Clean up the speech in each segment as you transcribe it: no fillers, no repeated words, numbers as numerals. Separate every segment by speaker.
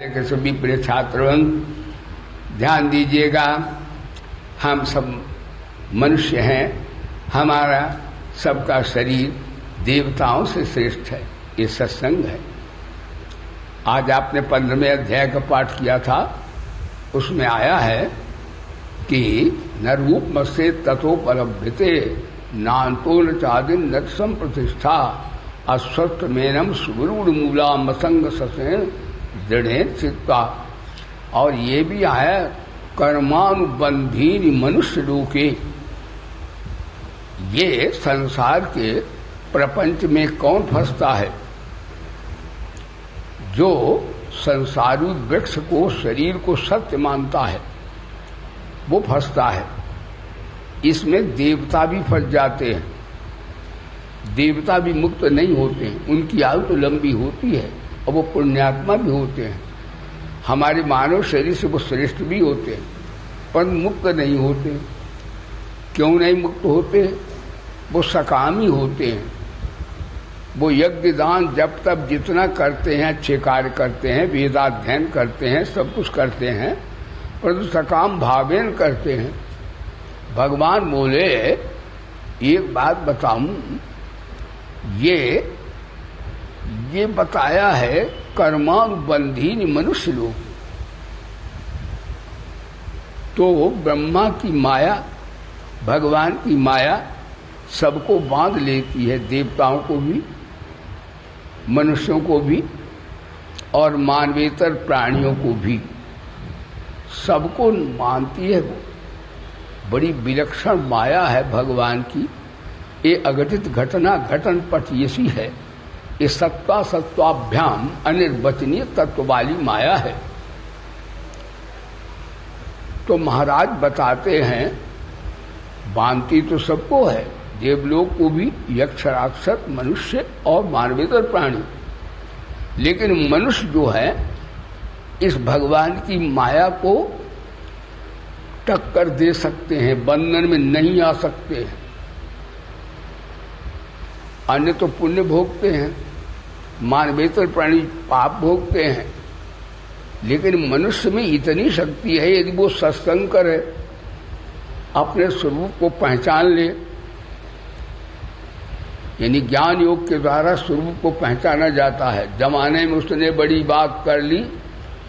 Speaker 1: के सभी प्रिय छात्रों ध्यान दीजिएगा। हम सब मनुष्य हैं, हमारा सबका शरीर देवताओं से श्रेष्ठ है। ये सत्संग है। आज आपने 15वें अध्याय का पाठ किया था, उसमें आया है कि न रूप से तथोपलभ्यते नान्तो न चादिन न संप्रतिष्ठा अस्वस्थ मेनम सुगुरुड़ मूला मसंग ससेन दृढ़ चित्ता। और ये भी आया कर्मानुबंधीन मनुष्य लोके। ये संसार के प्रपंच में कौन फंसता है? जो संसारी वृक्ष को, शरीर को सत्य मानता है, वो फंसता है। इसमें देवता भी फंस जाते हैं। देवता भी मुक्त नहीं होते हैं, उनकी आयु तो लंबी होती है और वो पुण्यात्मा भी होते हैं। हमारे मानव शरीर से वो श्रेष्ठ भी होते हैं, पर मुक्त नहीं होते। क्यों नहीं मुक्त होते? वो सकामी होते हैं। वो यज्ञ दान जब तब जितना करते हैं, अच्छे कार्य करते हैं, वेदाध्ययन करते हैं, सब कुछ करते हैं, परंतु सकाम भावेन करते हैं। भगवान बोले एक बात बताऊं, ये बताया है कर्मानुबंधीन मनुष्य लोग। तो ब्रह्मा की माया, भगवान की माया सबको बांध लेती है, देवताओं को भी, मनुष्यों को भी और मानवेतर प्राणियों को भी, सबको मानती है। वो बड़ी विलक्षण माया है भगवान की। ये अघटित घटना घटन पट यसी है। ये सत्ता सत्वाभ्याम अनिर्वचनीय तत्व वाली माया है। तो महाराज बताते हैं बांधती तो सबको है, देवलोक को भी, यक्ष राक्षस, मनुष्य और मानवेतर प्राणी। लेकिन मनुष्य जो है इस भगवान की माया को टक्कर दे सकते हैं, बंधन में नहीं आ सकते हैं। अन्य तो पुण्य भोगते हैं, मानवेतर प्राणी पाप भोगते हैं। लेकिन मनुष्य में इतनी शक्ति है, यदि वो सत्संग करे, अपने स्वरूप को पहचान ले, यानी ज्ञान योग के द्वारा स्वरूप को पहचाना जाता है। जमाने में उसने बड़ी बात कर ली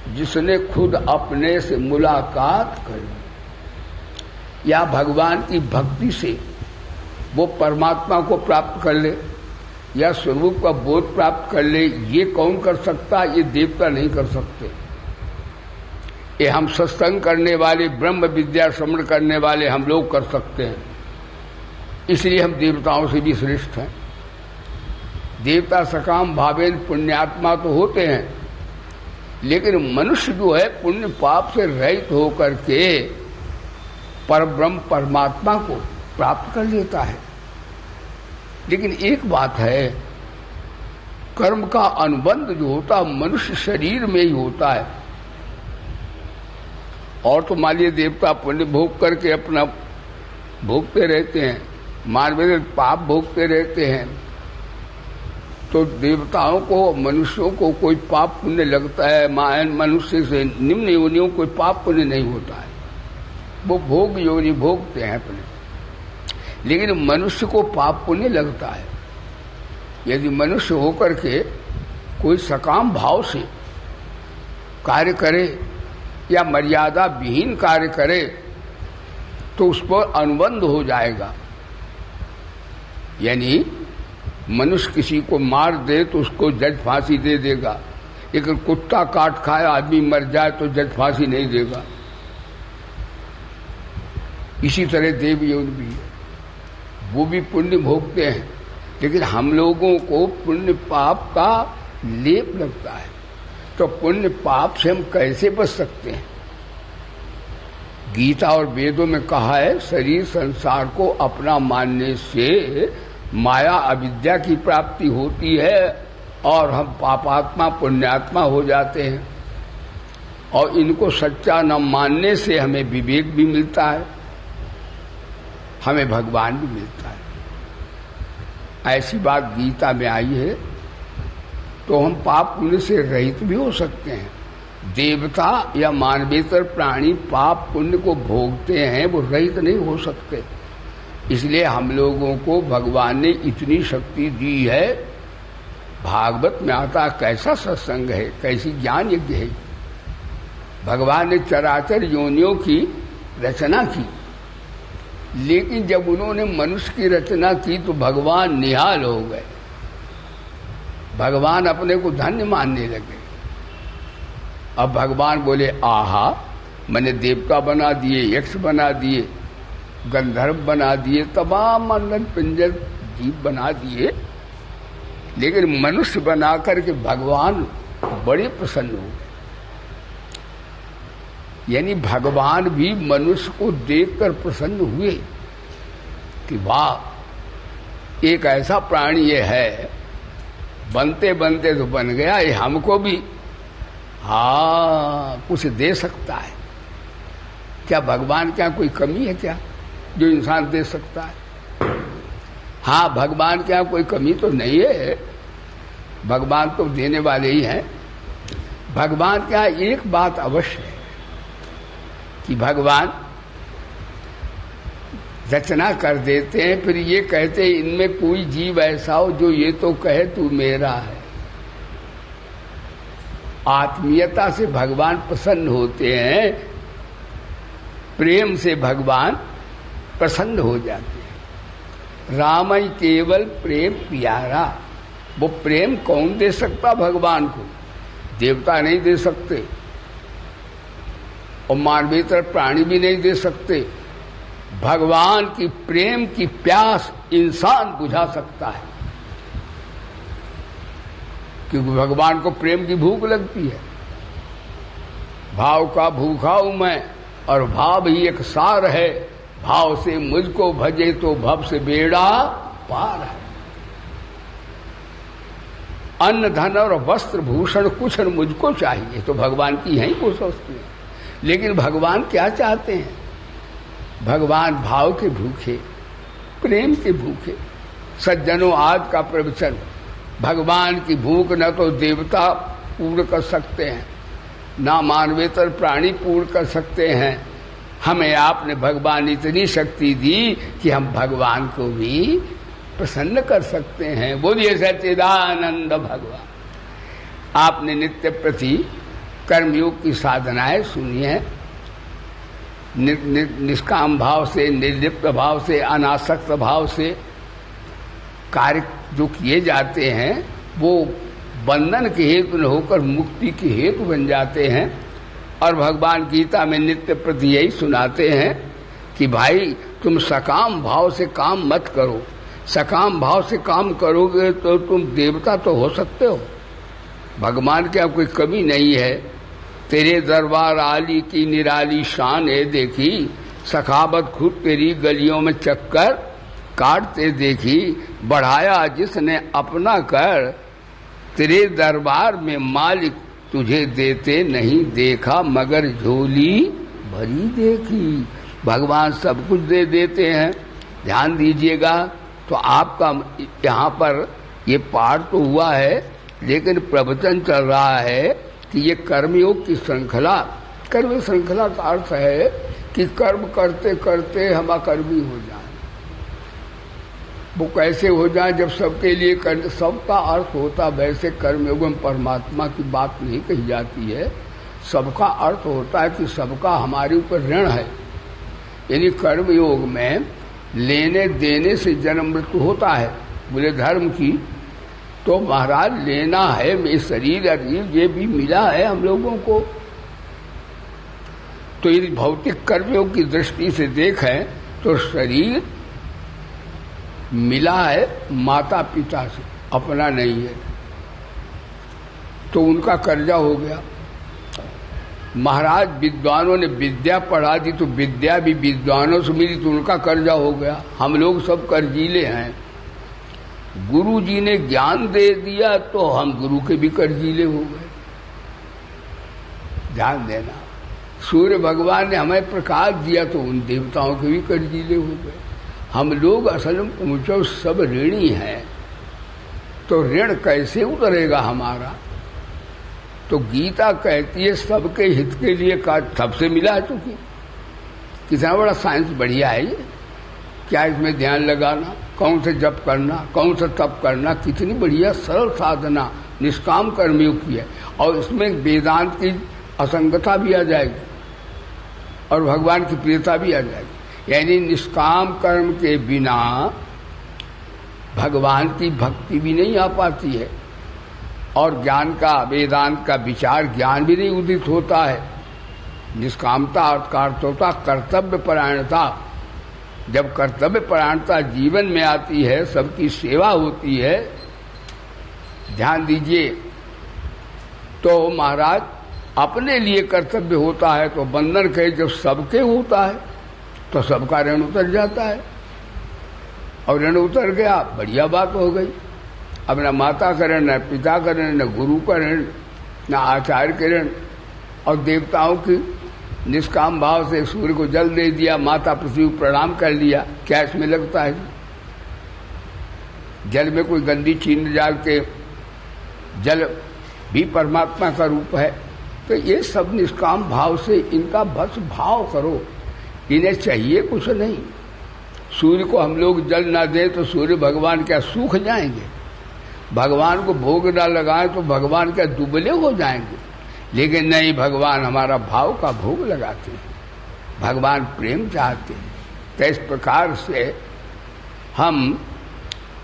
Speaker 1: जिसने खुद अपने से मुलाकात कर ली। या भगवान की भक्ति से वो परमात्मा को प्राप्त कर ले, या स्वरूप का बोध प्राप्त कर ले। ये कौन कर सकता? ये देवता नहीं कर सकते। ये हम सत्संग करने वाले, ब्रह्म विद्या श्रवण करने वाले हम लोग कर सकते हैं। इसलिए हम देवताओं से भी श्रेष्ठ हैं। देवता सकाम भावेन पुण्यात्मा तो होते हैं, लेकिन मनुष्य जो है पुण्य पाप से रहित होकर के परब्रह्म परमात्मा को प्राप्त कर लेता है। लेकिन एक बात है, कर्म का अनुबंध जो होता मनुष्य शरीर में ही होता है। और तो मान लीजिए देवता पुण्य भोग करके अपना भोगते रहते हैं, मानव पाप भोगते रहते हैं, तो देवताओं को, मनुष्यों को कोई पाप पुण्य लगता है? मनुष्य से निम्न योनियों कोई पाप पुण्य नहीं होता है, वो भोग योनि भोगते हैं अपने। लेकिन मनुष्य को पाप पुण्य लगता है। यदि मनुष्य होकर के कोई सकाम भाव से कार्य करे या मर्यादा विहीन कार्य करे तो उस पर अनुबंध हो जाएगा। यानी मनुष्य किसी को मार दे तो उसको जज फांसी दे देगा, लेकिन कुत्ता काट खाए आदमी मर जाए तो जज फांसी नहीं देगा। इसी तरह देव योनि भी है, वो भी पुण्य भोगते हैं, लेकिन हम लोगों को पुण्य पाप का लेप लगता है। तो पुण्य पाप से हम कैसे बच सकते हैं? गीता और वेदों में कहा है, शरीर संसार को अपना मानने से माया अविद्या की प्राप्ति होती है और हम पापात्मा पुण्यात्मा हो जाते हैं। और इनको सच्चा न मानने से हमें विवेक भी मिलता है, हमें भगवान भी मिलता है। ऐसी बात गीता में आई है। तो हम पाप पुण्य से रहित भी हो सकते हैं। देवता या मानवेतर प्राणी पाप पुण्य को भोगते हैं, वो रहित नहीं हो सकते। इसलिए हम लोगों को भगवान ने इतनी शक्ति दी है। भागवत में आता कैसा सत्संग है, कैसी ज्ञान यज्ञ है। भगवान ने चराचर योनियों की रचना की, लेकिन जब उन्होंने मनुष्य की रचना की तो भगवान निहाल हो गए। भगवान अपने को धन्य मानने लगे। अब भगवान बोले आहा, मैंने देवता बना दिए, यक्ष बना दिए, गंधर्व बना दिए, तमाम मंडल पिंजर जीव बना दिए, लेकिन मनुष्य बना करके भगवान बड़े प्रसन्न हो गए। यानी भगवान भी मनुष्य को देखकर प्रसन्न हुए कि वाह, एक ऐसा प्राणी ये है, बनते बनते तो बन गया, ये हमको भी कुछ दे सकता है। क्या भगवान क्या कोई कमी है क्या जो इंसान दे सकता है? भगवान क्या कोई कमी तो नहीं है, भगवान तो देने वाले ही हैं। भगवान क्या एक बात अवश्य है कि भगवान रचना कर देते हैं, फिर ये कहते हैं इनमें कोई जीव ऐसा हो जो ये तो कहे तू मेरा है। आत्मीयता से भगवान प्रसन्न होते हैं, प्रेम से भगवान प्रसन्न हो जाते हैं। राम ही केवल प्रेम प्यारा। वो प्रेम कौन दे सकता भगवान को? देवता नहीं दे सकते और मानवेतर प्राणी भी नहीं दे सकते। भगवान की प्रेम की प्यास इंसान बुझा सकता है, क्योंकि भगवान को प्रेम की भूख लगती है। भाव का भूखा हूं मैं और भाव ही एक सार है, भाव से मुझको भजे तो भव से बेड़ा पार है। अन्न धन और वस्त्र भूषण कुछ मुझको चाहिए, तो भगवान की यही को सोचते हैं। लेकिन भगवान क्या चाहते हैं? भगवान भाव के भूखे, प्रेम के भूखे। सज्जनों, आज का प्रवचन भगवान की भूख न तो देवता पूर्ण कर सकते हैं, ना मानवेतर प्राणी पूर्ण कर सकते हैं। हमें आपने भगवान इतनी शक्ति दी कि हम भगवान को भी प्रसन्न कर सकते हैं। बोलिए सच्चिदानंद भगवान। आपने नित्य प्रति कर्मयोग की साधनाएं सुनी है। निष्काम भाव से, निर्लिप्त भाव से, अनासक्त भाव से कार्य जो किए जाते हैं वो बंधन के हेतु न होकर मुक्ति के हेतु बन जाते हैं। और भगवान गीता में नित्य प्रति यही सुनाते हैं कि भाई तुम सकाम भाव से काम मत करो। सकाम भाव से काम करोगे तो तुम देवता तो हो सकते हो। भगवान क्या कोई कमी नहीं है। तेरे दरबार आली की निराली शान है देखी, सखावत खुद तेरी गलियों में चक्कर काटते देखी। बढ़ाया जिसने अपना कर, तेरे दरबार में मालिक तुझे देते नहीं देखा, मगर झोली भरी देखी। भगवान सब कुछ दे देते हैं। ध्यान दीजिएगा। तो आपका यहाँ पर ये पाठ तो हुआ है, लेकिन प्रवचन चल रहा है कि ये कर्मयोग की श्रृंखला, कर्म श्रृंखला का अर्थ है कि कर्म करते करते हम अकर्मी हो जाए। वो कैसे हो जाए? जब सबके लिए कर, सबका अर्थ होता वैसे कर्मयोग में परमात्मा की बात नहीं कही जाती है। सबका अर्थ होता है कि सबका हमारे ऊपर ऋण है। यानी कर्मयोग में लेने देने से जन्म मृत्यु होता है। बोले धर्म की तो महाराज लेना है, मेरे शरीर अजीब ये भी मिला है हम लोगों को। तो यदि भौतिक कर्मयोग की दृष्टि से देखें तो शरीर मिला है माता पिता से, अपना नहीं है, तो उनका कर्जा हो गया। महाराज विद्वानों ने विद्या पढ़ा दी तो विद्या भी विद्वानों से मिली तो उनका कर्जा हो गया। हम लोग सब कर्जीले हैं। गुरु जी ने ज्ञान दे दिया तो हम गुरु के भी कर्जीले हो गए। ध्यान देना। सूर्य भगवान ने हमें प्रकाश दिया तो उन देवताओं के भी कर्जीले हो गए। हम लोग असल में पूछो सब ऋणी हैं, तो ऋण कैसे उतरेगा हमारा? तो गीता कहती है सबके हित के लिए का सबसे मिला है। चूंकि कितना बड़ा साइंस बढ़िया है ये। क्या इसमें ध्यान लगाना, कौन से जप करना, कौन सा तप करना, कितनी बढ़िया सरल साधना निष्काम कर्मयोग की है। और इसमें वेदांत की असंगता भी आ जाएगी और भगवान की प्रियता भी आ जाएगी। यानी निष्काम कर्म के बिना भगवान की भक्ति भी नहीं आ पाती है और ज्ञान का, वेदांत का विचार ज्ञान भी नहीं उदित होता है। निष्कामता का अर्थ होता कर्तव्य परायणता। जब कर्तव्य परायणता जीवन में आती है, सबकी सेवा होती है, ध्यान दीजिए, तो महाराज अपने लिए कर्तव्य होता है तो बंधन कहे, जब सबके होता है तो सबका ऋण उतर जाता है। और ऋण उतर गया, बढ़िया बात हो गई। अब न माता का ऋण, न पिता का ऋण, न गुरु का ऋण, न आचार्य के ऋण। और देवताओं की निष्काम भाव से सूर्य को जल दे दिया, माता पृथ्वी को प्रणाम कर लिया, क्या इसमें लगता है? जल में कोई गंदी चीज डाल के, जल भी परमात्मा का रूप है। तो ये सब निष्काम भाव से इनका बस भाव करो। इन्हें चाहिए कुछ नहीं। सूर्य को हम लोग जल ना दें तो सूर्य भगवान क्या सूख जाएंगे? भगवान को भोग ना लगाएं तो भगवान क्या दुबले हो जाएंगे? लेकिन नहीं, भगवान हमारा भाव का भोग लगाते हैं, भगवान प्रेम चाहते हैं। तो इस प्रकार से हम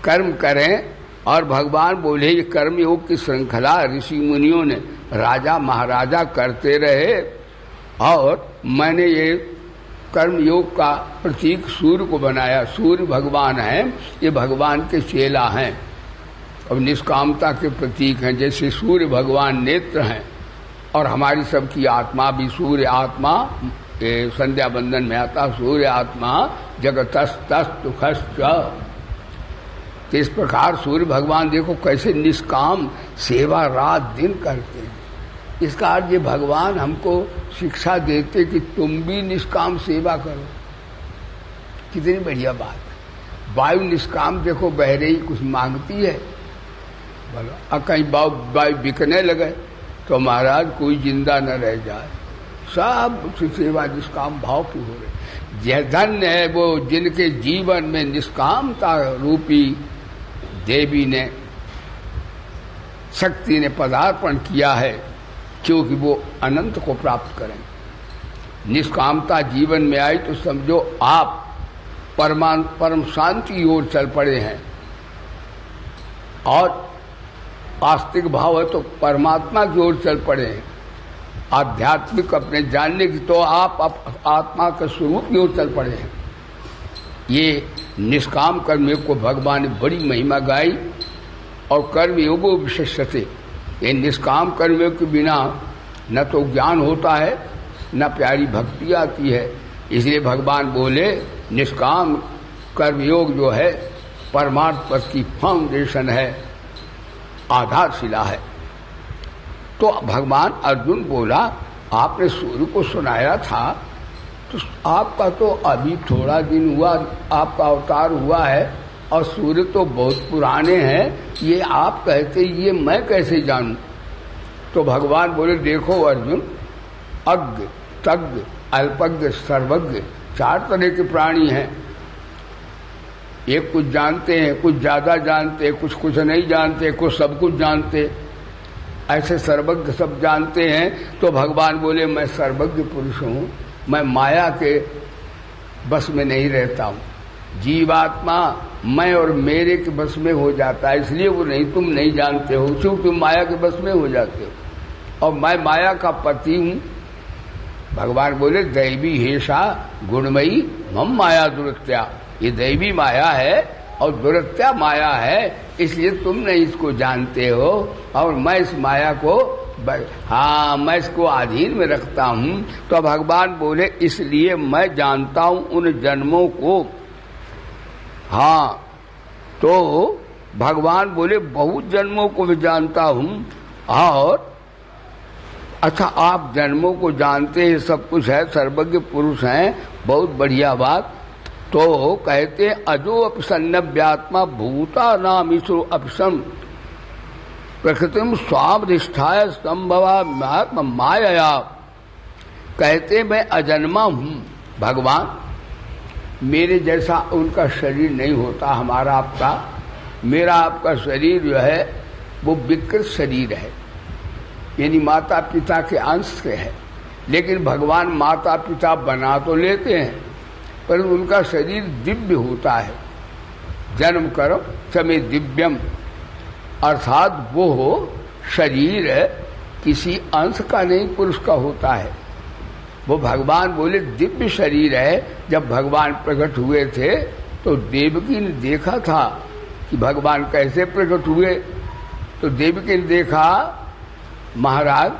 Speaker 1: कर्म करें। और भगवान बोले ये कर्म योग की श्रृंखला ऋषि मुनियों ने, राजा महाराजा करते रहे। और मैंने ये कर्म योग का प्रतीक सूर्य को बनाया। सूर्य भगवान है, ये भगवान के चेला हैं और निष्कामता के प्रतीक हैं। जैसे सूर्य भगवान नेत्र हैं और हमारी सबकी आत्मा भी सूर्य आत्मा, संध्या बंदन में आता, सूर्य आत्मा जगतस्तुखश्च। तो इस प्रकार सूर्य भगवान देखो कैसे निष्काम सेवा रात दिन करते हैं। इसका अर्थ ये भगवान हमको शिक्षा देते कि तुम भी निष्काम सेवा करो। कितनी बढ़िया बात है। वायु निष्काम देखो, बह रही, कुछ मांगती है, बोलो, और कहीं वायु बिकने लगे तो महाराज कोई जिंदा न रह जाए। सब सेवा निष्काम भाव की हो रही। यह धन्य है वो जिनके जीवन में निष्कामता रूपी देवी ने, शक्ति ने पदार्पण किया है, क्योंकि वो अनंत को प्राप्त करें। निष्कामता जीवन में आई तो समझो आप परम शांति की ओर चल पड़े हैं। और आस्तिक भाव है तो परमात्मा की ओर चल पड़े हैं। आध्यात्मिक अपने जानने की तो आप आत्मा के स्वरूप की ओर चल पड़े हैं। ये निष्काम कर्मयोग को भगवान ने बड़ी महिमा गाई। और कर्मयोगो विशेषते, ये निष्काम कर्मयोग के बिना न तो ज्ञान होता है, न प्यारी भक्ति आती है। इसलिए भगवान बोले निष्काम कर्मयोग जो है परमार्थ पद की फाउंडेशन है, आधारशिला है। तो भगवान अर्जुन बोला, आपने सूर्य को सुनाया था, तो आपका तो अभी थोड़ा दिन हुआ, आपका अवतार हुआ है, और सूर्य तो बहुत पुराने हैं, ये आप कहते ये मैं कैसे जानूं? तो भगवान बोले देखो अर्जुन, अज्ञ, तज्ञ, अल्पज्ञ, सर्वज्ञ, चार तरह के प्राणी हैं। एक कुछ जानते हैं, कुछ ज्यादा जानते हैं, कुछ नहीं जानते, कुछ सब कुछ जानते। ऐसे सर्वज्ञ सब जानते हैं। तो भगवान बोले मैं सर्वज्ञ पुरुष हूं, मैं माया के बस में नहीं रहता हूं। जीवात्मा मैं और मेरे के बस में हो जाता है, इसलिए वो नहीं, तुम नहीं जानते हो, क्यों तुम माया के बस में हो जाते हो। और मैं माया का पति हूं। भगवान बोले दैवी हेषा गुणमयी मम माया दुरत्या, ये दैवी माया है और दुरत्या माया है, इसलिए तुम नहीं इसको जानते हो। और मैं इस माया को, हाँ, मैं इसको अधीन में रखता हूं। तो भगवान बोले इसलिए मैं जानता हूं उन जन्मों को। हाँ, तो भगवान बोले बहुत जन्मों को मैं जानता हूं। और अच्छा, आप जन्मों को जानते हैं, सब कुछ है, सर्वज्ञ पुरुष हैं, बहुत बढ़िया बात। तो कहते अजो अपसन्नव्यात्मा भूता नाम ईश्वर अपसम, प्रकृतिम स्वामधिष्ठाय संभवा माया, कहते मैं अजन्मा हूं। भगवान मेरे जैसा उनका शरीर नहीं होता, हमारा आपका, मेरा आपका शरीर जो है वो विकृत शरीर है, यानी माता पिता के अंश से है। लेकिन भगवान माता पिता बना तो लेते हैं, पर उनका शरीर दिव्य होता है। जन्म कर्म समय दिव्यम, अर्थात वो शरीर किसी अंश का नहीं, पुरुष का होता है। वो भगवान बोले दिव्य शरीर है। जब भगवान प्रकट हुए थे तो देवकी ने देखा था कि भगवान कैसे प्रकट हुए, तो देवकी ने देखा महाराज,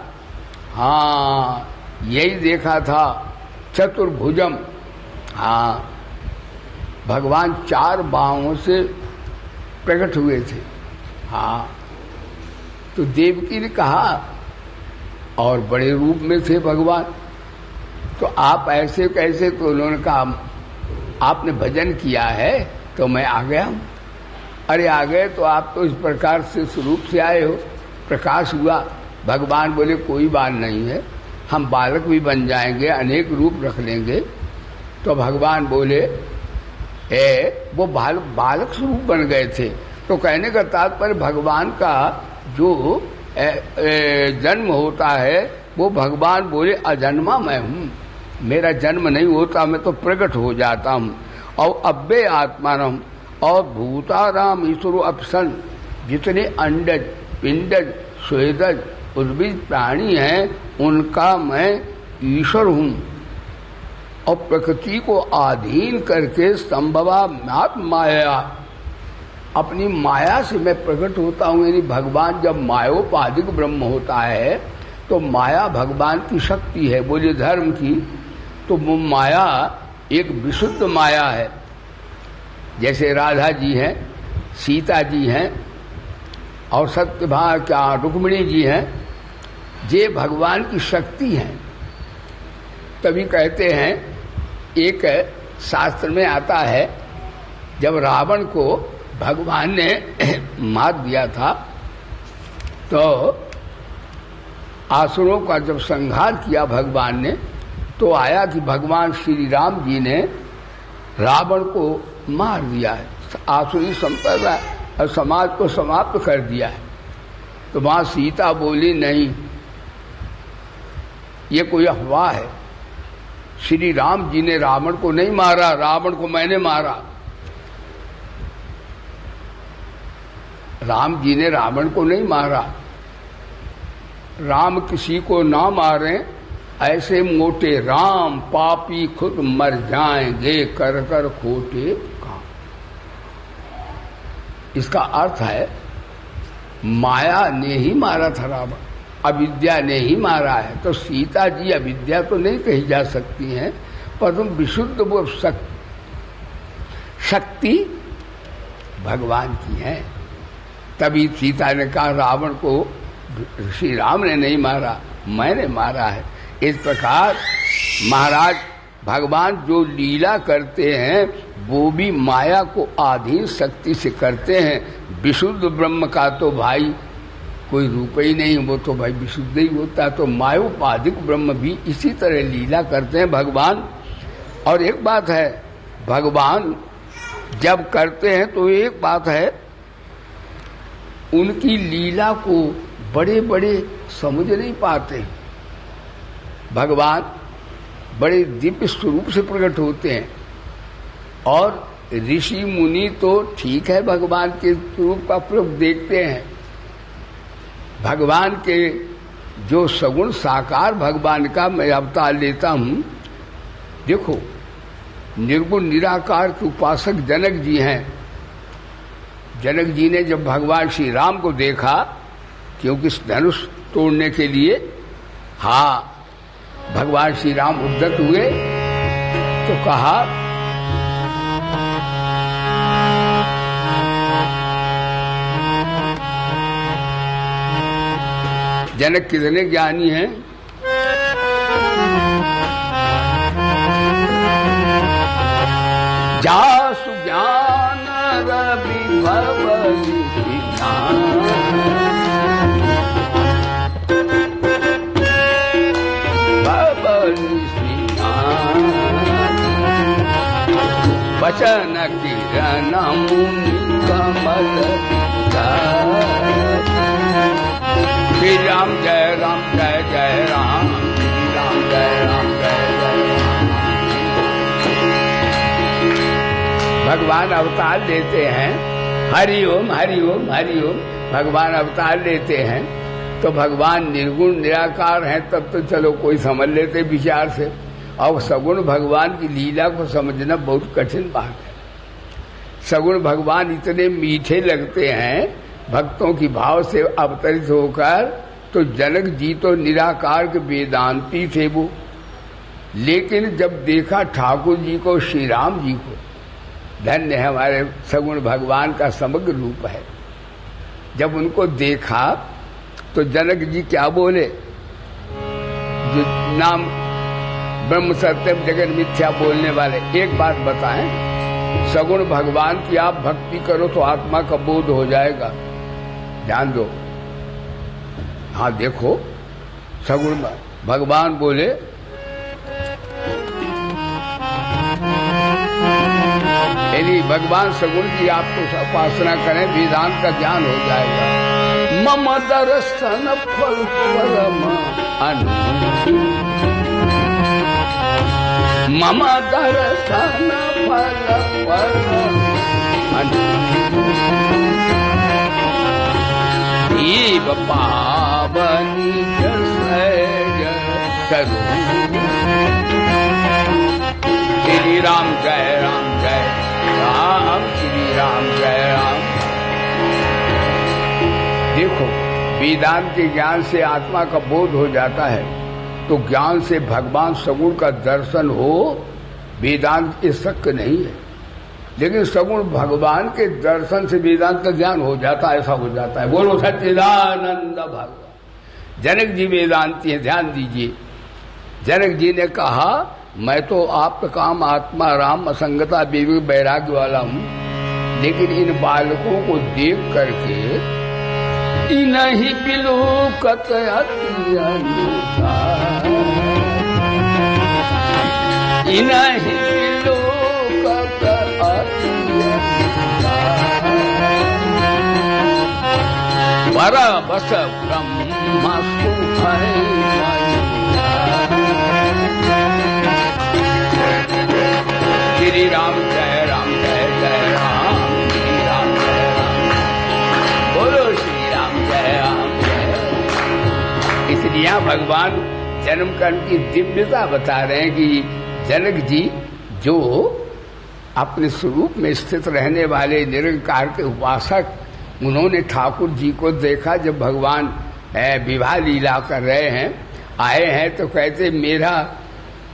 Speaker 1: हाँ यही देखा था, चतुर्भुजम, हाँ भगवान 4 बाहों से प्रकट हुए थे। हाँ, तो देवकी ने कहा और बड़े रूप में थे भगवान, तो आप ऐसे कैसे? तो उन्होंने कहा आपने भजन किया है तो मैं आ गया हूं। अरे आ गए तो आप तो इस प्रकार से स्वरूप से आए हो, प्रकाश हुआ। भगवान बोले कोई बात नहीं है, हम बालक भी बन जाएंगे, अनेक रूप रख लेंगे। तो भगवान बोले वो बालक स्वरूप बन गए थे। तो कहने का तात्पर्य भगवान का जो जन्म होता है वो भगवान बोले अजन्मा मैं हूं, मेरा जन्म नहीं होता, मैं तो प्रकट हो जाता हूं। और अव्यय आत्मानम, और भूताराम ईश्वरो अपसन, जितने अंडज पिंडज स्वेदज उद्भिज प्राणी हैं उनका मैं ईश्वर हूं। और प्रकृति को अधीन करके संभवा माया, अपनी माया से मैं प्रकट होता हूं। यानी भगवान जब मायोपाधिक ब्रह्म होता है तो माया भगवान की शक्ति है, बोले धर्म की, तो वो माया एक विशुद्ध माया है। जैसे राधा जी हैं, सीता जी हैं और सत्यभामा क्या रुक्मिणी जी हैं, ये भगवान की शक्ति हैं। तभी कहते हैं, एक शास्त्र में आता है, जब रावण को भगवान ने मार दिया था तो आसुरों का जब संहार किया भगवान ने, तो आया कि भगवान श्री राम जी ने रावण को मार दिया है, आसुरी संप्रदाय और समाज को समाप्त कर दिया है। तो वहां सीता बोली नहीं, ये कोई अफवाह है, श्री राम जी ने रावण को नहीं मारा, रावण को मैंने मारा। राम जी ने रावण को नहीं मारा। राम किसी को ना मारे, ऐसे मोटे राम पापी खुद मर जाएंगे कर कर खोटे काम। इसका अर्थ है माया ने ही मारा था रावण, अविद्या ने ही मारा है। तो सीता जी अविद्या तो नहीं कही जा सकती हैं, पर तुम विशुद्ध वो शक्ति भगवान की है। तभी सीता ने कहा रावण को श्री राम ने नहीं मारा, मैंने मारा है। इस प्रकार महाराज भगवान जो लीला करते हैं वो भी माया को आधीन शक्ति से करते हैं। विशुद्ध ब्रह्म का तो भाई कोई रूप ही नहीं, वो तो भाई विशुद्ध ही होता है। तो मायोपाधिक ब्रह्म भी इसी तरह लीला करते हैं भगवान। और एक बात है, भगवान जब करते हैं तो एक बात है, उनकी लीला को बड़े बड़े समझ नहीं पाते। भगवान बड़े दिव्य स्वरूप से प्रकट होते हैं और ऋषि मुनि तो ठीक है भगवान के स्वरूप का प्रयोग देखते हैं। भगवान के जो सगुण साकार भगवान का मैं अवतार लेता हूं। देखो, निर्गुण निराकार के उपासक जनक जी हैं। जनक जी ने जब भगवान श्री राम को देखा, क्योंकि धनुष तोड़ने के लिए भगवान श्री राम उद्यत हुए, तो कहा जनक कितने ज्ञानी हैं, जासु ज्ञान रवि भवनि वचन किरण मुनि कमल श्री राम जय राम जय जय राम, श्री राम जय राम जय जय राम। भगवान अवतार लेते हैं, हरि ओम हरि ओम हरि ओम। भगवान अवतार लेते हैं तो भगवान निर्गुण निराकार हैं, तब तो चलो कोई समझ लेते विचार से। और सगुण भगवान की लीला को समझना बहुत कठिन बात है। सगुण भगवान इतने मीठे लगते हैं भक्तों की भाव से अवतरित होकर, तो जनक जी तो निराकार के वेदांती थे वो, लेकिन जब देखा ठाकुर जी को, श्री राम जी को, धन्य है हमारे सगुण भगवान का समग्र रूप है। जब उनको देखा तो जनक जी क्या बोले, जो नाम ब्रह्म सत्यम जगत मिथ्या बोलने वाले, एक बात बताएं, सगुण भगवान की आप भक्ति करो तो आत्मा का बोध हो जाएगा, ध्यान दो। हाँ देखो, सगुण भगवान बोले यदि भगवान सगुण की आपको उपासना करें, वेदांत का ज्ञान हो जाएगा। मम दर्शन फल परम अनु, मम दर्शन फल परम अनु, देव पावनी सहज करो। श्री राम जय राम जय राम, श्री राम जय राम। देखो, वेदांत के ज्ञान से आत्मा का बोध हो जाता है, तो ज्ञान से भगवान सगुण का दर्शन हो, वेदांत ये शक्य नहीं है। लेकिन सगुण भगवान के दर्शन से वेदांत का ज्ञान हो जाता है, ऐसा हो जाता है। बोलो सच्चिदानंद भगवान। जनक जी वेदांती हैं, ध्यान दीजिए। जनक जी ने कहा, मैं तो आपका काम आत्मा राम असंगता विवेक वैराग्य वाला हूं, लेकिन इन बालकों को देख करके इन्हीं बिलूकत अति अनूठा, इन्हीं बिलूकत अति अनूठा, परबस ब्रह्म सुखै श्री राम जय राम जय जय राम, श्री राम जय राम, बोलो श्री राम जय राम जय। इसलिए भगवान जन्म कर्म की दिव्यता बता रहे हैं कि जनक जी जो अपने स्वरूप में स्थित रहने वाले निरंकार के उपासक, उन्होंने ठाकुर जी को देखा जब भगवान विवाह लीला कर रहे हैं, आए हैं, तो कहते मेरा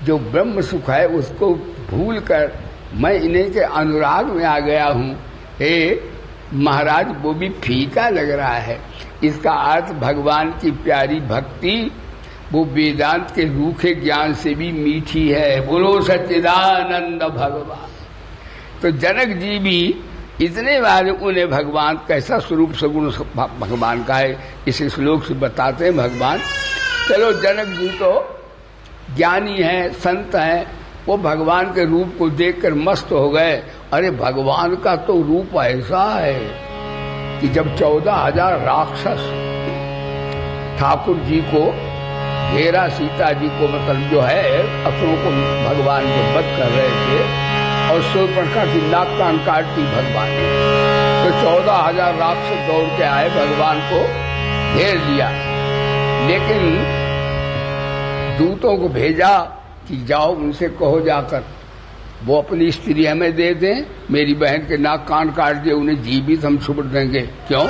Speaker 1: जो ब्रह्म सुख है उसको भूल कर मैं इन्हीं के अनुराग में आ गया हूँ। हे महाराज, वो भी फीका लग रहा है। इसका अर्थ भगवान की प्यारी भक्ति वो वेदांत के रूखे ज्ञान से भी मीठी है। बोलो सच्चिदानंद भगवान। तो जनक जी भी इतने बार उन्हें भगवान कैसा स्वरूप सगुण भगवान का है इस श्लोक से बताते हैं भगवान। चलो, जनक जी तो ज्ञानी है, संत है, वो भगवान के रूप को देखकर मस्त हो गए। अरे भगवान का तो रूप ऐसा है कि जब 14,000 राक्षस ठाकुर जी को घेरा, सीता जी को मतलब जो है असुरों को भगवान को वध कर रहे थे, और शूर्पणखा की नाक कान काटती भगवान, तो 14,000 राक्षस दौड़ के आए, भगवान को घेर लिया। लेकिन दूतों को भेजा कि जाओ उनसे कहो जाकर वो अपनी स्त्री हमें दे दें, मेरी बहन के नाक कान काट दिए, उन्हें जीवित हम छोड़ देंगे। क्यों?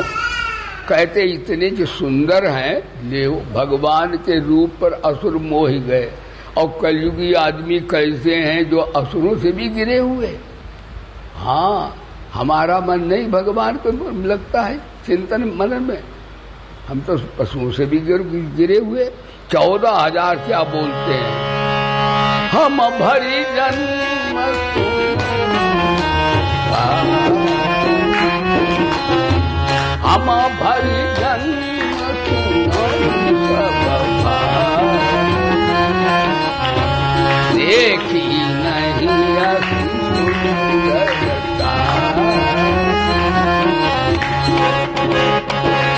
Speaker 1: कहते इतने जो सुंदर हैं, ले भगवान के रूप पर असुर मोह गए। और कलयुगी आदमी कैसे हैं जो असुरों से भी गिरे हुए। हाँ, हमारा मन नहीं भगवान को लगता है चिंतन मनन में, हम तो पशुओं से भी गिरे हुए। 14,000 क्या बोलते हैं, हम भरी जन्म हम भरी जन्म देखी नहीं असुरता।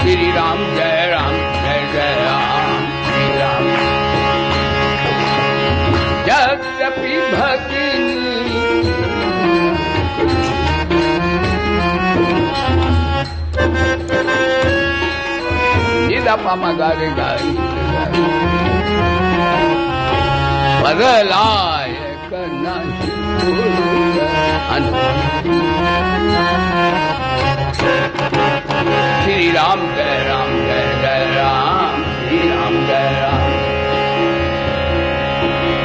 Speaker 1: श्री राम जय राम जय जय राम श्री राम। यद्यपि भगिनी मगारे गाई बदलाय करना श्री राम जय राम जय जय राम श्री राम जय राम।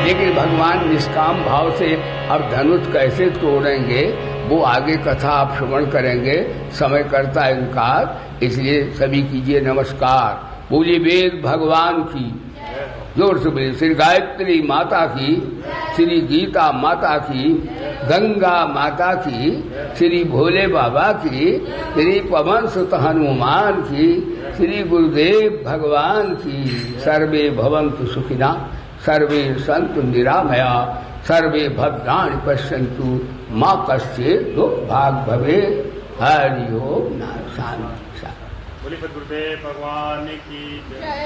Speaker 1: लेकिन भगवान निष्काम भाव से अब धनुष कैसे तोड़ेंगे वो आगे कथा आप श्रवण करेंगे। समय करता है इनकार, इसलिए सभी कीजिए नमस्कार। बोलिए वेद भगवान की, जोर से बोलिए श्री गायत्री माता की, श्री गीता माता की, गंगा माता की, श्री भोले बाबा की, श्री पवन सुत हनुमान की, श्री गुरुदेव भगवान की। सर्वे भवन्तु सुखिना, सर्वे सन्तु निरामया, सर्वे भद्राणि पश्यन्तु मा कश्चित् दुःखभाग् भवेत्। हरि ओम। शांति। बोलिए गुरुदेव भगवान की जय।